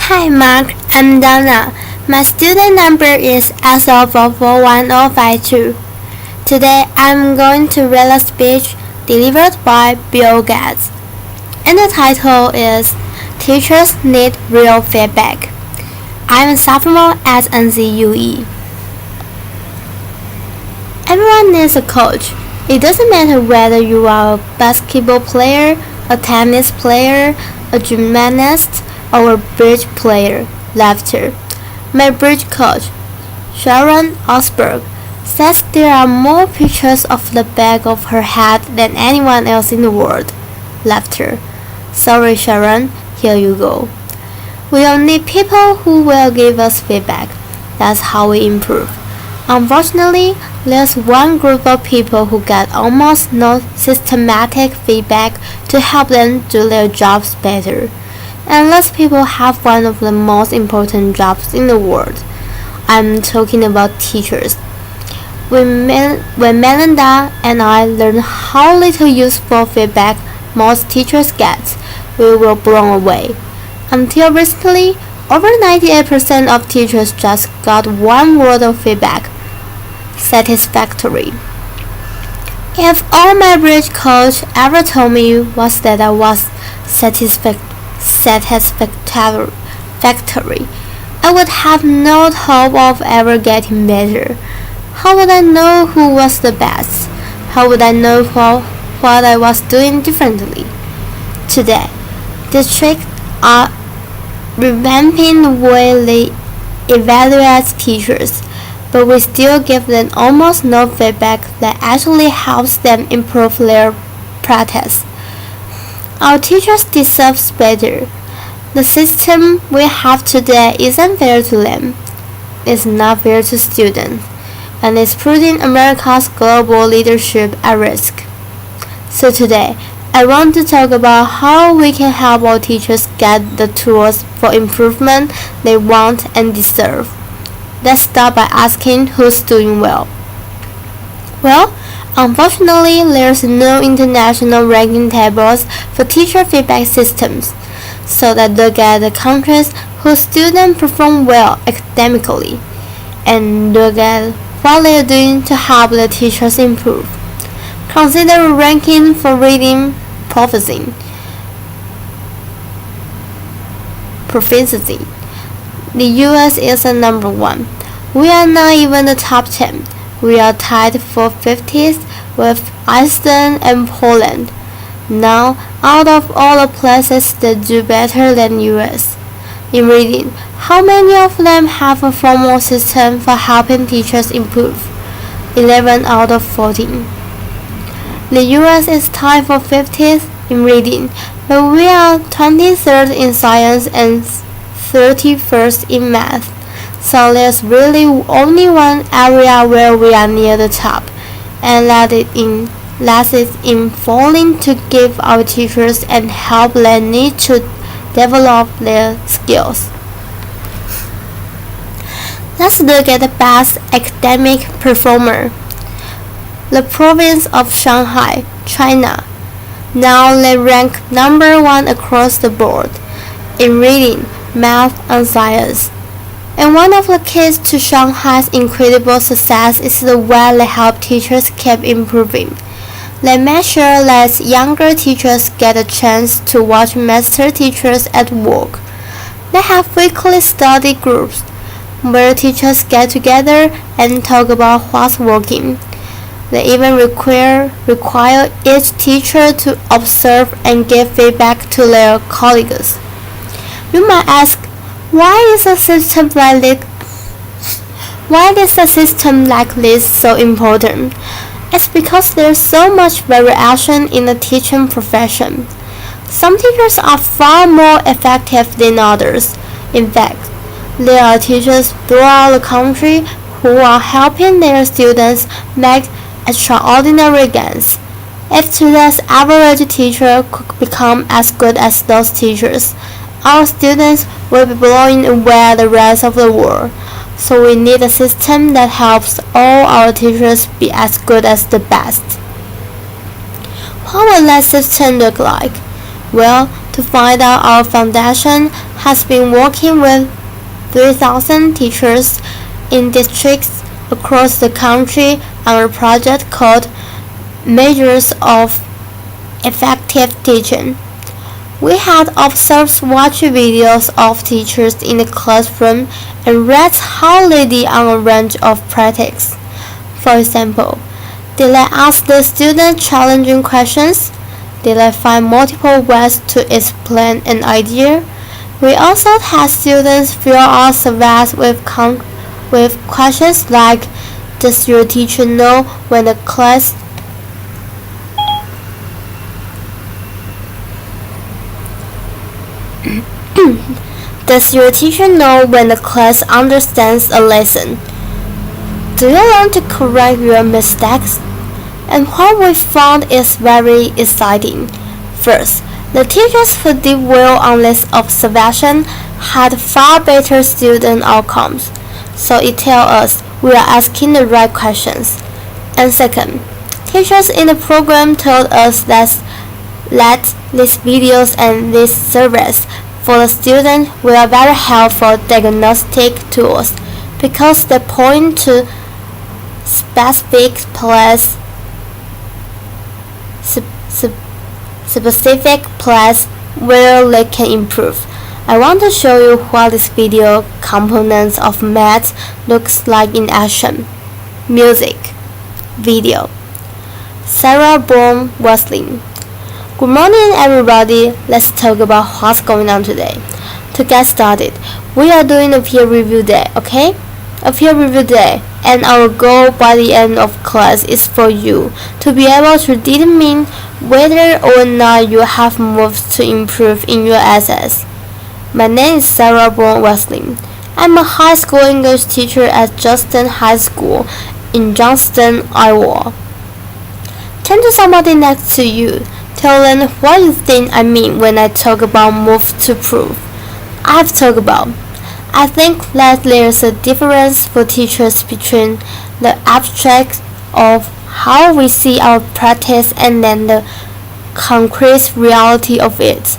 Hi Mark, I'm Donna. My student number is SO44152. Today I'm going to read a speech delivered by Bill Gates, and the title is Teachers Need Real Feedback. I'm a sophomore at NCUE. Everyone needs a coach. It doesn't matter whether you are a basketball player, a tennis player, a gymnast, or a bridge player. Laughter. My bridge coach, Sharon Osberg, says there are more pictures of the back of her head than anyone else in the world. Laughter. Sorry, Sharon, here you go. We all need people who will give us feedback. That's how we improve. Unfortunately, there's one group of people who get almost no systematic feedback to help them do their jobs better. And those people have one of the most important jobs in the world. I'm talking about teachers. When Melinda and I learned how little useful feedback most teachers get, we were blown away. Until recently, over 98% of teachers just got one word of feedback: satisfactory. If all my bridge coach ever told me was that I was satisfactory, I would have no hope of ever getting better. How would I know who was the best? How would I know what I was doing differently? Today, districts are revamping the way they evaluate teachers, but we still give them almost no feedback that actually helps them improve their practice. Our teachers deserve better. The system we have today isn't fair to them. It's not fair to students, and it's putting America's global leadership at risk. So today, I want to talk about how we can help our teachers get the tools for improvement they want and deserve. Let's start by asking who's doing well. Well, unfortunately, there's no international ranking tables for teacher feedback systems, so that look at the countries whose students perform well academically, and look at what they are doing to help the teachers improve. Consider a ranking for reading proficiency. The US is the number 1. We are not even the top 10. We are tied for 50th with Iceland and Poland. Now, out of all the places that do better than US in reading, how many of them have a formal system for helping teachers improve? 11 out of 14. The US is tied for 50th in reading, but we are 23rd in science and 31st in math. So there's really only one area where we are near the top, and that is in falling to give our teachers and help them need to develop their skills. Let's look at the best academic performer. The province of Shanghai, China. Now they rank number 1 across the board in reading, math, and science. And one of the keys to Shanghai's incredible success is the way they help teachers keep improving. They make sure that younger teachers get a chance to watch master teachers at work. They have weekly study groups where teachers get together and talk about what's working. They even require each teacher to observe and give feedback to their colleagues. You might ask, why is a system like this so important? It's because there's so much variation in the teaching profession. Some teachers are far more effective than others. In fact, there are teachers throughout the country who are helping their students make extraordinary gains. If today's average teacher could become as good as those teachers, our students will be blowing away the rest of the world. So we need a system that helps all our teachers be as good as the best. What will that system look like? Well, to find out our foundation, has been working with 3,000 teachers in districts across the country on a project called Measures of Effective Teaching. We had observed watch videos of teachers in the classroom and read how they did on a range of practice. For example, did they ask the students challenging questions? Did they find multiple ways to explain an idea? We also had students fill out surveys with questions like, does your teacher know when the class Does your teacher know when the class understands a lesson? Do you learn to correct your mistakes? And what we found is very exciting. First, the teachers who did well on this observation had far better student outcomes, so it tells us we are asking the right questions. And second, teachers in the program told us that these videos and these surveys for the students were very helpful diagnostic tools because they point to specific place where they can improve. I want to show you what this video components of math looks like in action. Music. Video. Sarah Bourne Wesley. Good morning everybody, let's talk about what's going on today. To get started, we are doing a peer review day, okay? A peer review day, and our goal by the end of class is for you to be able to determine whether or not you have moved to improve in your essays. My name is Sarah Bourne Wesley. I'm a high school English teacher at Justin High School in Johnston, Iowa. Turn to somebody next to you. Tell them what you think I mean when I talk about move to prove. I think that there's a difference for teachers between the abstract of how we see our practice and then the concrete reality of it.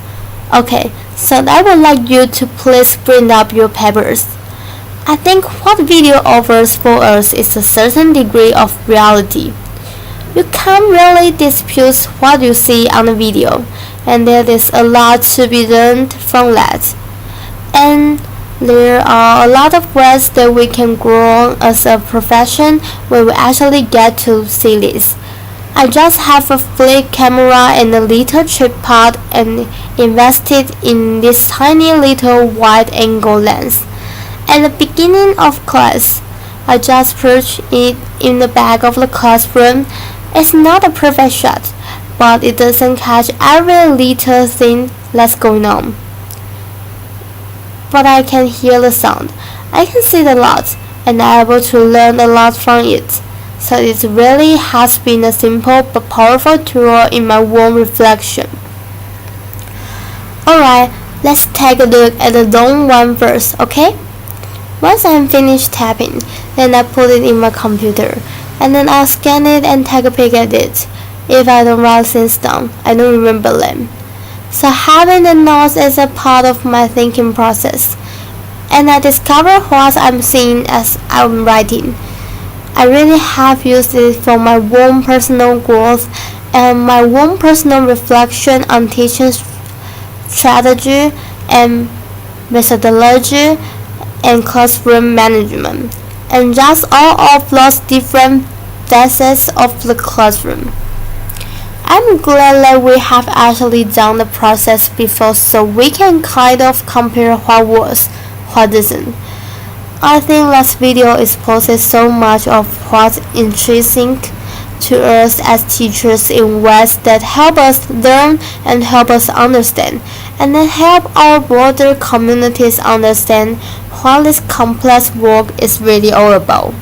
Okay, so I would like you to please bring up your papers. I think what video offers for us is a certain degree of reality. You can't really dispute what you see on the video, and there is a lot to be learned from that. And there are a lot of ways that we can grow as a profession when we actually get to see this. I just have a flip camera and a little tripod and invested in this tiny little wide-angle lens. At the beginning of class, I just perched it in the back of the classroom. It's not a perfect shot, but it doesn't catch every little thing that's going on. But I can hear the sound. I can see it a lot, and I'm able to learn a lot from it. So it really has been a simple but powerful tool in my own reflection. Alright, let's take a look at the long one first, okay? Once I'm finished typing, then I put it in my computer, and then I'll scan it and take a pic at it. If I don't write things down, I don't remember them. So having the notes is a part of my thinking process, and I discover what I'm seeing as I'm writing. I really have used it for my own personal growth and my own personal reflection on teaching strategy and methodology and classroom management, and just all of those different facets of the classroom. I'm glad that we have actually done the process before so we can kind of compare what works, what doesn't. I think this video exposes so much of what's intrinsic to us as teachers in ways that help us learn and help us understand, and then help our broader communities understand what this complex work is really all about.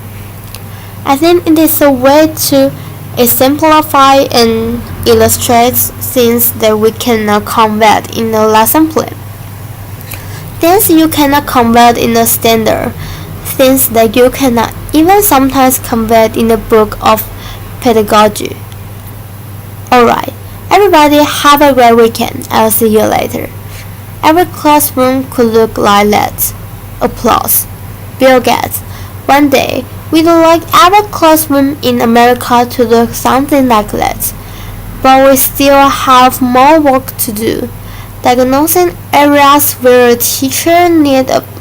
I think it is a way to exemplify and illustrate things that we cannot convey in a lesson plan. Things you cannot convey in a standard, things that you cannot even sometimes convey in a book of pedagogy. Alright, everybody have a great weekend. I'll see you later. every classroom could look like that. Applause. Bill Gates. One day, we'd like every classroom in America to look something like that. But we still have more work to do. Diagnosing areas where teachers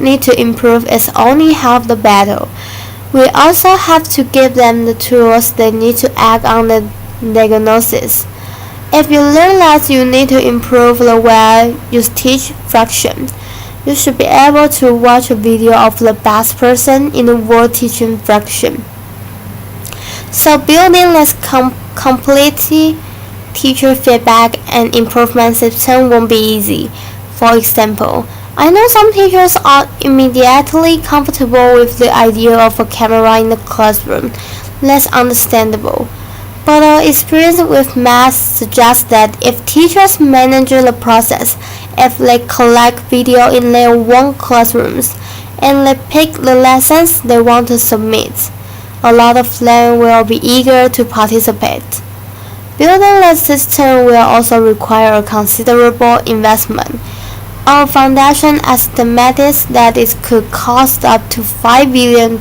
need to improve is only half the battle. We also have to give them the tools they need to act on the diagnosis. If you learn that you need to improve the way you teach fraction, you should be able to watch a video of the best person in the world teaching fraction. So building this complete teacher feedback and improvement system won't be easy. For example, I know some teachers are immediately comfortable with the idea of a camera in the classroom. That's understandable. But our experience with math suggests that if teachers manage the process, if they collect video in their own classrooms, and they pick the lessons they want to submit, a lot of them will be eager to participate. Building the system will also require a considerable investment. Our foundation estimates that it could cost up to $5 billion.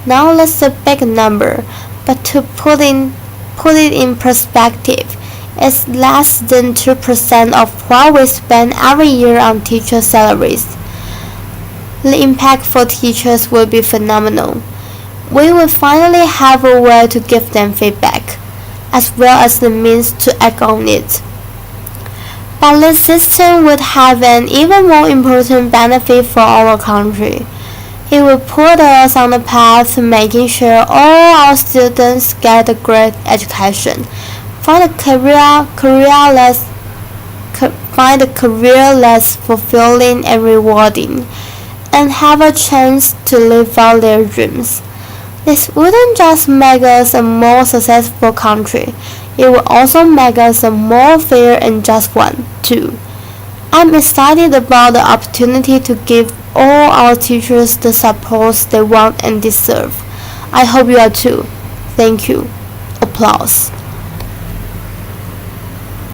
Now that's a big number, but to put it in perspective, it's less than 2% of what we spend every year on teacher salaries. The impact for teachers will be phenomenal. We will finally have a way to give them feedback, as well as the means to act on it. But this system would have an even more important benefit for our country. It will put us on the path to making sure all our students get a great education, find a career less fulfilling and rewarding, and have a chance to live out their dreams. This wouldn't just make us a more successful country, it will also make us a more fair and just one, too. I'm excited about the opportunity to give all our teachers the support they want and deserve. I hope you are too. Thank you. Applause.